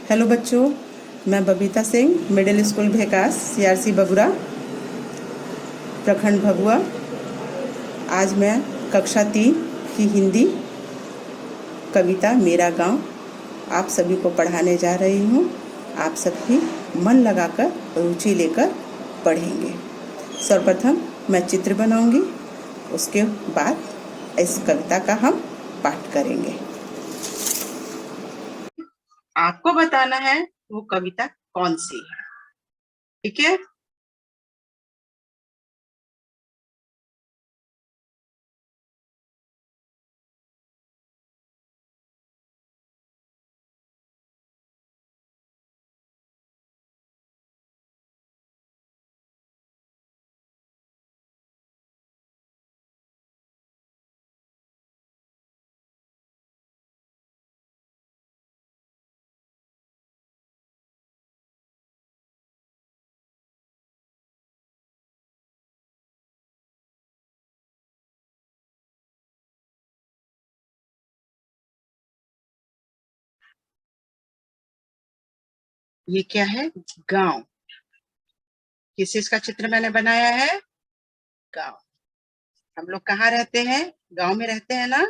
Hello बच्चों, मैं Babita Singh, middle school Bhekas, CRC Bagura, प्रखंड भगुआ। आज मैं कक्षा 3 की हिंदी कविता मेरा गांव आप सभी को पढ़ाने जा रही हूँ। आप सभी मन लगाकर रुचि लेकर पढ़ेंगे। सर्वप्रथम मैं चित्र बनाऊंगी, उसके बाद इस कविता का हम पाठ करेंगे। आपको बताना है वो कविता कौन सी है, ठीक है। ये क्या है? गांव। किस चीज का चित्र मैंने बनाया है? गांव। हम लोग कहाँ रहते हैं? गांव में रहते हैं ना।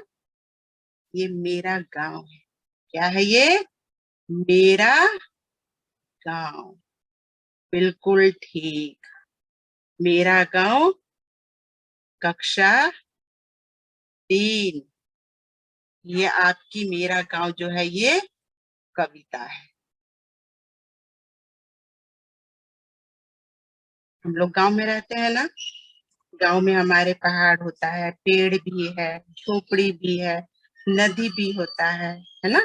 ये मेरा गांव है। क्या है ये? मेरा गांव। बिल्कुल ठीक। मेरा गांव कक्षा 3। ये आपकी मेरा गांव जो है ये कविता है। हम लोग गांव में रहते हैं ना। गांव में हमारे पहाड़ होता है, पेड़ भी है, झोपड़ी भी है, नदी भी होता है ना।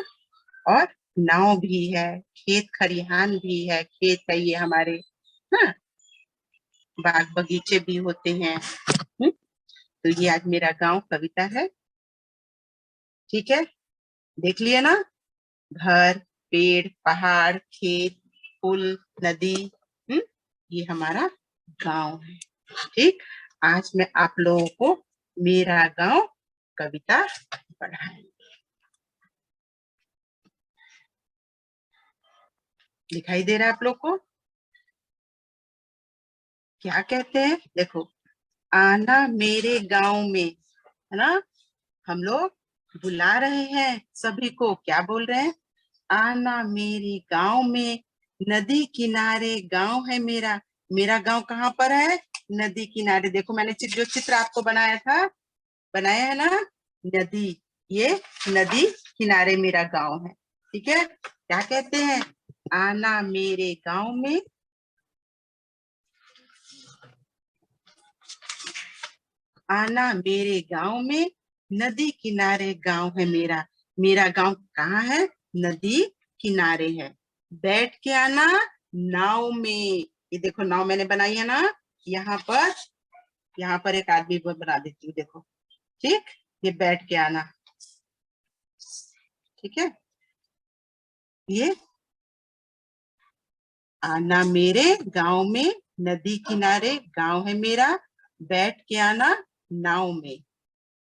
और नाव भी है, खेत खलिहान भी है। खेत है ये हमारे, हाँ। बाग बगीचे भी होते हैं। तो ये आज मेरा गांव कविता है, ठीक है। देख लिए ना, घर, पेड़, पहाड़, खेत, पुल, नदी, ये हमारा गांव है, ठीक। आज मैं आप लोगों को मेरा गांव कविता पढ़ाऊंगी। दिखाई दे रहा है आप लोग को? क्या कहते हैं? देखो, आना मेरे गांव में, है ना। हम लोग बुला रहे हैं सभी को। क्या बोल रहे हैं? आना मेरे गांव में, नदी किनारे गांव है मेरा। मेरा गांव कहाँ पर है? नदी किनारे। देखो, मैंने जो चित्र आपको बनाया है ना, नदी। ये नदी किनारे मेरा गांव है, ठीक है। क्या कहते हैं? आना मेरे गांव में, आना मेरे गांव में, नदी किनारे गांव है मेरा। मेरा गांव कहाँ है? नदी किनारे है। बैठ के आना नाव में। ये देखो, नाव मैंने बनाई है ना। यहाँ पर एक आदमी बना देती हूँ, देखो, ठीक। ये बैठ के आना, ठीक है। ये आना मेरे गांव में, नदी किनारे गांव है मेरा। बैठ के आना नाव में।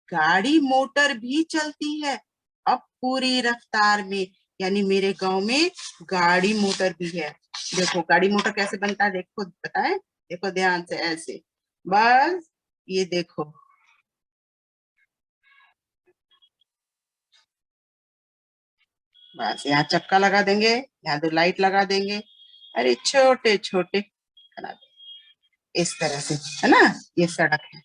गाड़ी मोटर भी चलती है अब पूरी रफ्तार में। यानी मेरे गांव में गाड़ी मोटर भी है। देखो, गाड़ी मोटर कैसे बनता है, देखो बताए। देखो ध्यान से, ऐसे, बस। ये देखो, बस यहाँ चक्का लगा देंगे, यहाँ 2 लाइट लगा देंगे। अरे छोटे छोटे बना देंगे इस तरह से, है ना। ये सड़क है।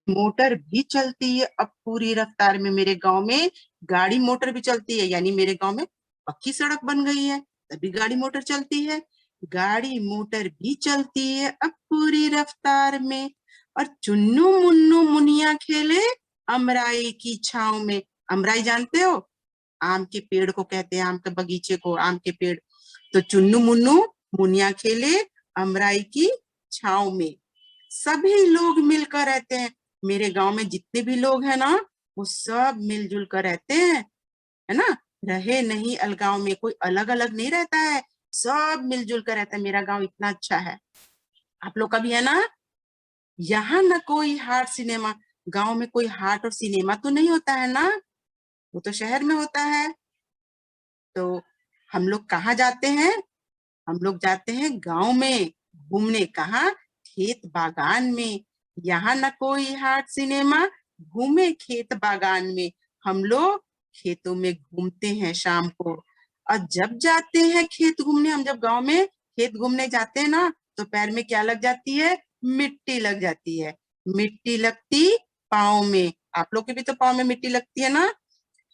मोटर भी चलती है अब पूरी रफ्तार में। मेरे गांव में गाड़ी मोटर भी चलती है, यानी मेरे गांव में पक्की सड़क बन गई है, तभी गाड़ी मोटर चलती है। गाड़ी मोटर भी चलती है अब पूरी रफ्तार में। और चुन्नू मुन्नू मुनिया खेले अमराई की छाव में। अमराई जानते हो? आम के पेड़ को कहते हैं, आम के बगीचे को, आम के पेड़। तो चुन्नू मुन्नू मुनिया खेले अमराई की छाव में। सभी लोग मिलकर रहते हैं। मेरे गांव में जितने भी लोग हैं ना, वो सब मिलजुल कर रहते हैं, है ना। रहे नहीं अलगाव में, कोई अलग अलग नहीं रहता है, सब मिलजुल कर रहता है। मेरा गांव इतना अच्छा है। आप लोग का भी है ना। यहाँ ना कोई हाट सिनेमा। गांव में कोई हाट और सिनेमा तो नहीं होता है ना, वो तो शहर में होता है। तो हम लोग कहाँ जाते हैं? हम लोग जाते हैं गांव में घूमने। कहाँ? खेत बागान में। यहाँ न कोई हाट सिनेमा, घूमे खेत बागान में। हम लोग खेतों में घूमते हैं शाम को। और जब जाते हैं खेत घूमने, हम जब गांव में खेत घूमने जाते हैं ना, तो पैर में क्या लग जाती है? मिट्टी लग जाती है। मिट्टी लगती पाँव में। आप लोग के भी तो पाँव में मिट्टी लगती है ना?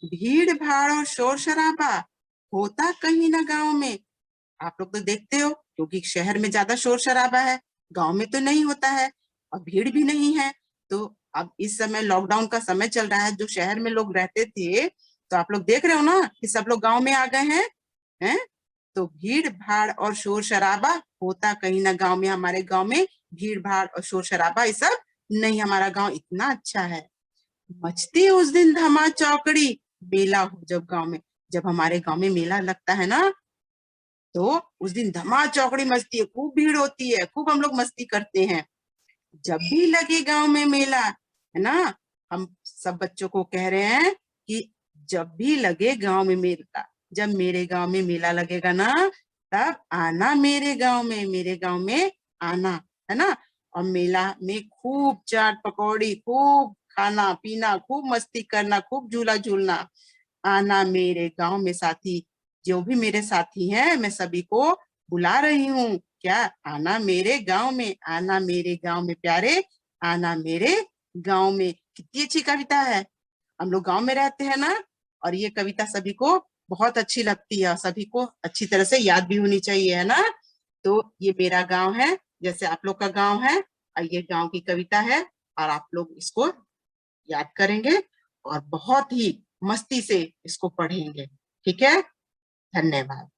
भीड़ भाड़ और शोर शराबा होता कहीं ना गांव में। आप लोग तो देखते हो, क्योंकि शहर में ज्यादा शोर शराबा है, गांव में तो नहीं होता है और भीड़ भी नहीं है। तो अब इस समय लॉकडाउन का समय चल रहा है, जो शहर में लोग रहते थे, तो आप लोग देख रहे हो ना कि सब लोग गांव में आ गए हैं। तो भीड़ भाड़ और शोर शराबा होता कहीं ना गांव में। हमारे गांव में भीड़ भाड़ और शोर शराबा ये सब नहीं। हमारा गांव इतना अच्छा है। मचती उस दिन धमा चौकड़ी, मेला हो जब गांव में। जब हमारे गांव में मेला लगता है ना, तो उस दिन धमा चौकड़ी मचती है, खूब भीड़ होती है, खूब हम लोग मस्ती करते हैं। जब भी लगे गांव में मेला, है ना, हम सब बच्चों को कह रहे हैं कि जब भी लगे गांव में मेला, जब मेरे गांव में मेला लगेगा ना, तब आना मेरे गांव में, मेरे गांव में आना, है ना। और मेला में खूब चाट पकौड़ी, खूब खाना पीना, खूब मस्ती करना, खूब झूला झूलना। आना मेरे गांव में साथी। जो भी मेरे साथी हैं, मैं सभी को बुला रही हूँ। क्या? आना मेरे गांव में, आना मेरे गांव में प्यारे, आना मेरे गांव में। कितनी अच्छी कविता है। हम लोग गांव में रहते हैं ना, और ये कविता सभी को बहुत अच्छी लगती है, सभी को अच्छी तरह से याद भी होनी चाहिए, है ना। तो ये मेरा गांव है, जैसे आप लोग का गांव है, और ये गांव की कविता है, और आप लोग इसको याद करेंगे और बहुत ही मस्ती से इसको पढ़ेंगे। ठीक है? धन्यवाद।